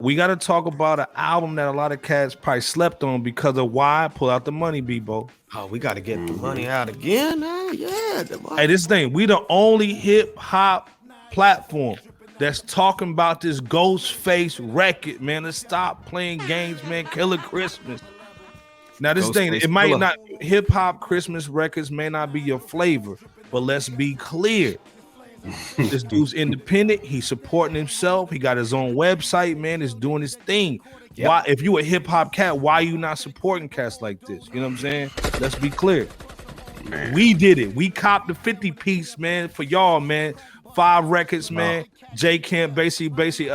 we got to talk about an album that a lot of cats probably slept on because of why. Pull out the money, Bebo. Oh, we got to get the money out again. Yeah. Hey, this thing, we the only hip hop platform that's talking about this Ghostface record, man. Let's stop playing games, man. Killah Christmas. Now, this thing, it might not, hip hop Christmas records may not be your flavor, but let's be clear. This dude's independent. He's supporting himself. He got his own website, man. He's doing his thing. Yep. Why, if you a hip hop cat, why are you not supporting cats like this? You know what I'm saying? Let's be clear. Man. We did it. We copped the 50 piece, man, for y'all, man. 5 records, man. J Camp basically,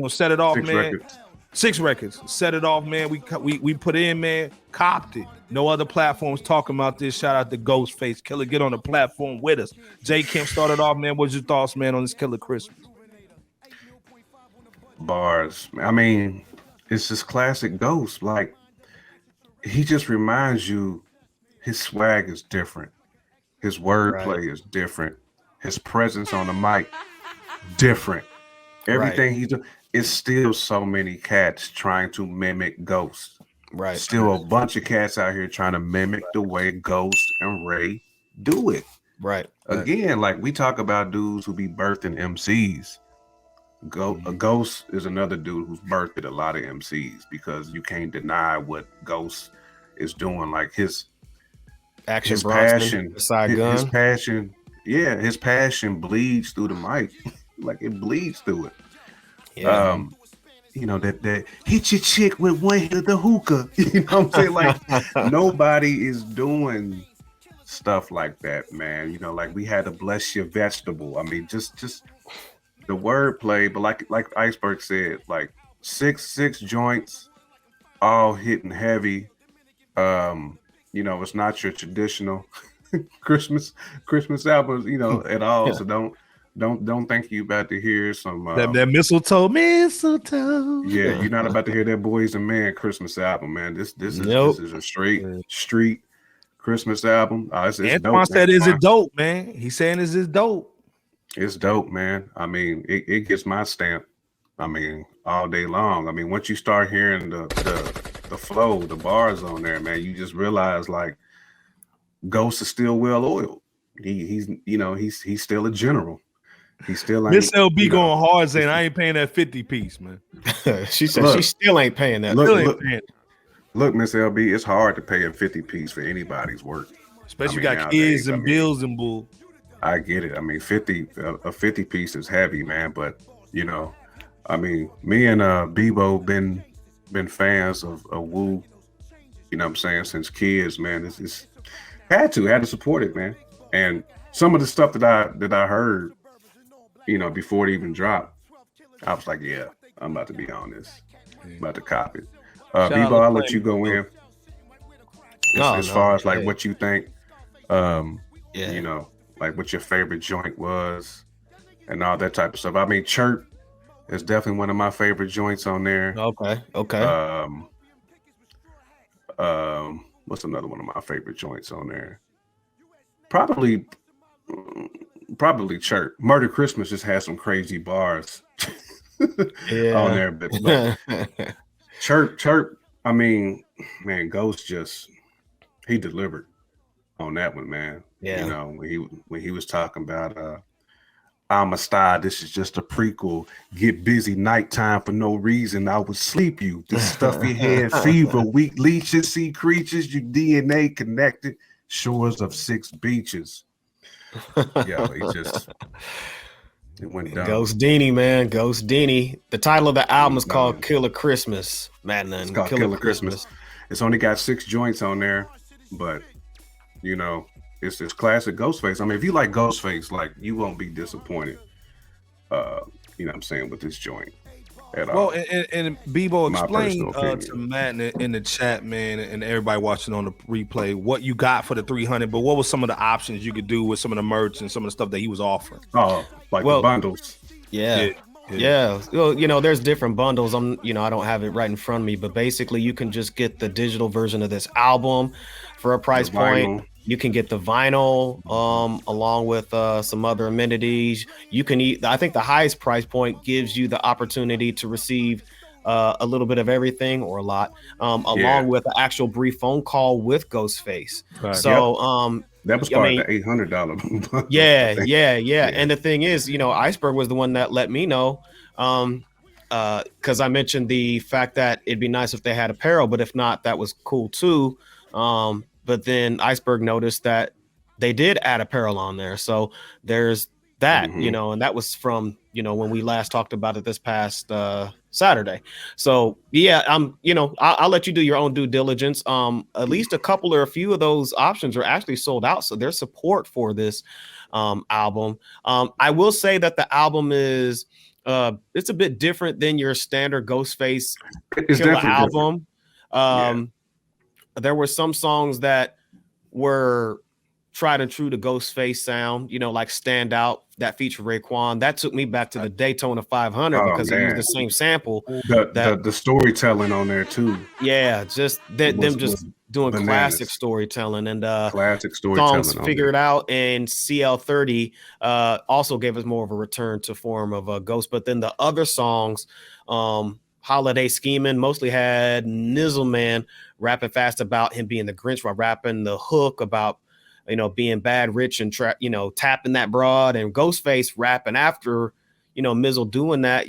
set it off, man. Records. 6 records. Set it off, man. We put in, man. Copped it. No other platforms talking about this. Shout out to Ghostface Killah. Get on the platform with us. J Camp started off, man. What's your thoughts, man, on this Killah Christmas? Bars. I mean, it's just classic Ghost. Like, he just reminds you his swag is different. His wordplay is different. His presence on the mic, different. Everything he does. It's still so many cats trying to mimic Ghost. Right. Still a bunch of cats out here trying to mimic the way Ghost and Ray do it. Right. Again, like we talk about dudes who be birthing MCs. A Ghost is another dude who's birthed a lot of MCs because you can't deny what Ghost is doing. Like his passion, his passion. Yeah, his passion bleeds through the mic. Like it bleeds through it. Yeah. That hit your chick with one hit of the hookah. You know what I'm saying? Like nobody is doing stuff like that, man. You know, like we had to bless your vegetable. I mean, just the wordplay, but like Iceberg said, like six joints, all hitting heavy. It's not your traditional Christmas albums, at all. So don't think you about to hear some that mistletoe. Yeah, you're not about to hear that Boys and Men Christmas album, man. This is a straight street Christmas album. It's Antoine said, "Is it dope, man?" He's saying, "Is it dope?" It's dope, man. I mean, it gets my stamp. I mean, all day long. I mean, once you start hearing the flow, the bars on there, man, you just realize like Ghost is still well oiled. He's still a general. He's still Miss LB going hard saying I ain't paying that 50 piece, man. She said she still ain't paying that. Look, Miss LB, it's hard to pay a 50 piece for anybody's work. Especially you got kids and bills and bull. I get it. I mean, a 50 piece is heavy, man. But I mean, me and Bebo been fans of Wu. You know what I'm saying, since kids, man. It's had to support it, man. And some of the stuff that I heard, before it even dropped, I was like, yeah, I'm about to be on this. I'm about to cop it. Bebo, I'll let you go in. As far as like what you think, like what your favorite joint was and all that type of stuff. I mean, Chirp is definitely one of my favorite joints on there. Okay. What's another one of my favorite joints on there? Probably Chirp. Murder Christmas just has some crazy bars on there. But Chirp, I mean, man, Ghost he delivered on that one, man. Yeah. When he was talking about I'm a star, this is just a prequel. Get busy nighttime for no reason. I would sleep you. This stuffy head fever, weak leeches, sea creatures, your DNA connected, shores of 6 beaches. Yeah, it went down. Ghost Dini, man. Ghost Dini. The title of the album is called Killah Christmas. It's called Killah Christmas. It's only got 6 joints on there, but it's this classic Ghostface. I mean, if you like Ghostface, like you won't be disappointed. What I'm saying, with this joint at all. Well, and Bebo explained to Matt in the chat, man, and everybody watching on the replay what you got for the 300. But what was some of the options you could do with some of the merch and some of the stuff that he was offering? Oh, the bundles. Yeah. Well, there's different bundles. I don't have it right in front of me, but basically you can just get the digital version of this album for a price point. You can get the vinyl along with some other amenities. You can I think the highest price point gives you the opportunity to receive a little bit of everything or a lot, along with an actual brief phone call with Ghostface. Right. So that was part of the $800. Yeah. And the thing is, Iceberg was the one that let me know, because I mentioned the fact that it'd be nice if they had apparel, but if not, that was cool too. But then Iceberg noticed that they did add apparel on there, so there's that, and that was from when we last talked about it this past Saturday. So yeah, I'll let you do your own due diligence. At least a few of those options are actually sold out, so there's support for this album. I will say that the album is it's a bit different than your standard Ghostface Killah album. There were some songs that were tried and true to Ghostface sound, like Stand Out, that featured Raekwon. That took me back to the Daytona 500 because it used the same sample. The storytelling on there too. Yeah, just them just doing bananas. Classic storytelling and classic storytelling. Songs Figured Out and CL30 also gave us more of a return to form of a Ghost. But then the other songs, Holiday Scheming, mostly had Nizzleman rapping fast about him being the Grinch while rapping the hook about being bad, rich, and tapping that broad, and Ghostface rapping after, Mizzle doing that,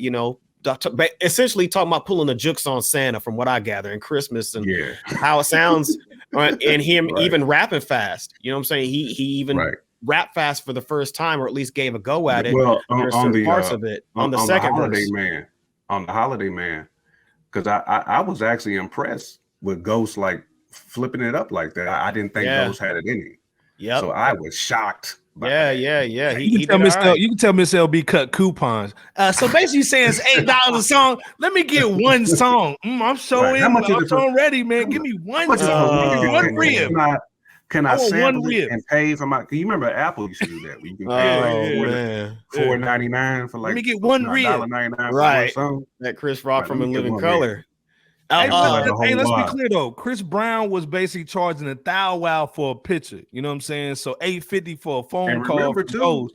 essentially talking about pulling the jukes on Santa, from what I gather, in Christmas, and how it sounds, and him even rapping fast. You know what I'm saying? He even rapped fast for the first time, or at least gave a go at it. Well, on the parts of it, on the second verse. On the Holiday Man, because I was actually impressed with Ghost, like flipping it up like that. I didn't think Ghost had it in him. Yeah, so I was shocked. Yeah. You can tell Miss LB cut coupons. So basically, saying it's $8 a song. Let me get one song. I'm so ready, man. Give me one song. One rib. Can I sample it and pay for my? Can you remember Apple used to do that? You can pay $4.99 for like. Let me get one rib. Right. That Chris Rock from In Living Color. Hey, let's be clear though. Chris Brown was basically charging $1,000 for a picture. You know what I'm saying? So $850 for a phone call. Remember too,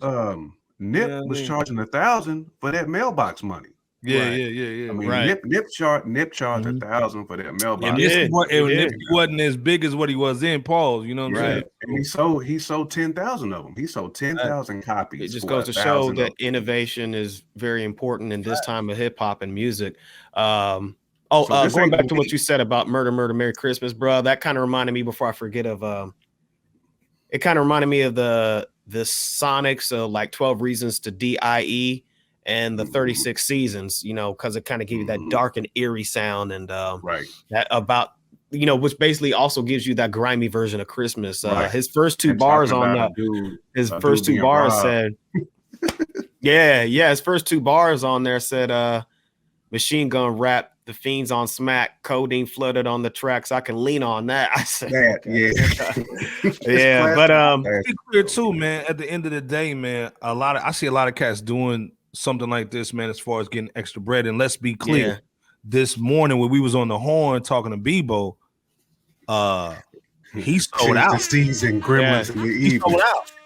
Nip was charging $1,000 for that mailbox money. Yeah. I mean, Nip charged $1,000 for that mailbox. And Nip wasn't as big as what he was in Paul's. You know what I'm saying? And he sold 10,000 of them. He sold 10,000 copies. It just goes to show that innovation is very important in this time of hip hop and music. Going back to what you said about Murder, Merry Christmas, bro. That kind of reminded me, before I forget, of it kind of reminded me of the Sonics, like 12 Reasons to DIE and the 36 Seasons, because it kind of gave you that dark and eerie sound, and that about, which basically also gives you that grimy version of Christmas. His first two bars on that, his first two bars said, his first two bars on there said, Machine Gun Rap, the fiends on smack, codeine flooded on the tracks. I can lean on that. I said, but be clear too, man. At the end of the day, man, I see a lot of cats doing something like this, man, as far as getting extra bread. And let's be clear, this morning when we was on the horn talking to Bebo, he sold out. The season gremlins in the evening.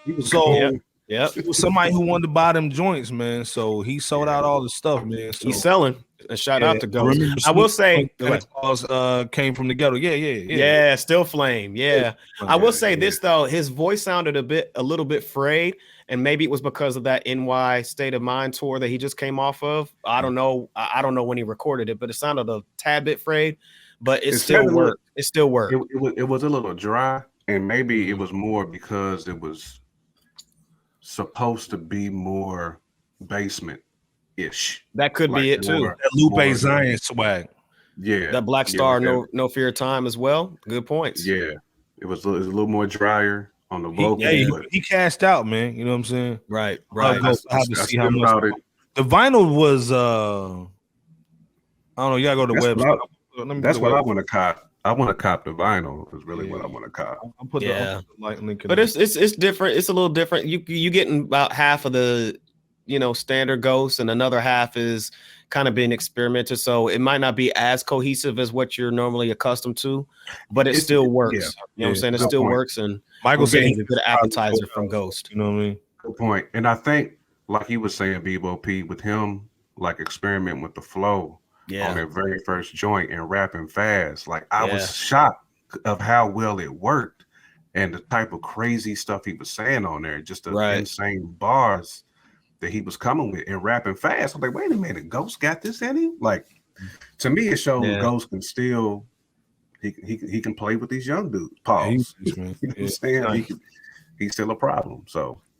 He sold out. So it was somebody who wanted to buy them joints, man. So he sold out all the stuff, man. So, he's selling. A shout out to Ghost. I will say, came from the ghetto. Yeah, Still Flame. I will say this though, his voice sounded a little bit frayed, and maybe it was because of that NY State of Mind tour that he just came off of. I don't know. I don't know when he recorded it, but it sounded a tad bit frayed. But it still worked. It still worked. It was a little dry, and maybe it was more because it was supposed to be more basement-ish. That could be it too. That Lupe Zion swag. Yeah. That Black Star, No Fear of Time as well. Good points. Yeah. It was a little more drier on the vocal. He cashed out, man. You know what I'm saying? Right. I have to see how much the vinyl was. I don't know. You gotta go to the website. That's what I want to cop. I want to cop the vinyl. Is really what I want to cop. I'll put the link in but it's different. It's a little different. You getting about half of the standard Ghost, and another half is kind of being experimented. So it might not be as cohesive as what you're normally accustomed to, but it still works. You know what I'm saying? It still works. And Michael said he's a good appetizer from Ghost. You know what I mean? Good point. And I think, like he was saying, Bebo P, with him like experiment with the flow, on their very first joint and rapping fast. Like I Yeah. was shocked of how well it worked and the type of crazy stuff he was saying on there, just the insane bars that he was coming with and rapping fast. I'm like, wait a minute, Ghost got this in him? Like, to me, it shows Ghost can still he can play with these young dudes. Pause. You know what I'm saying? He's still a problem. So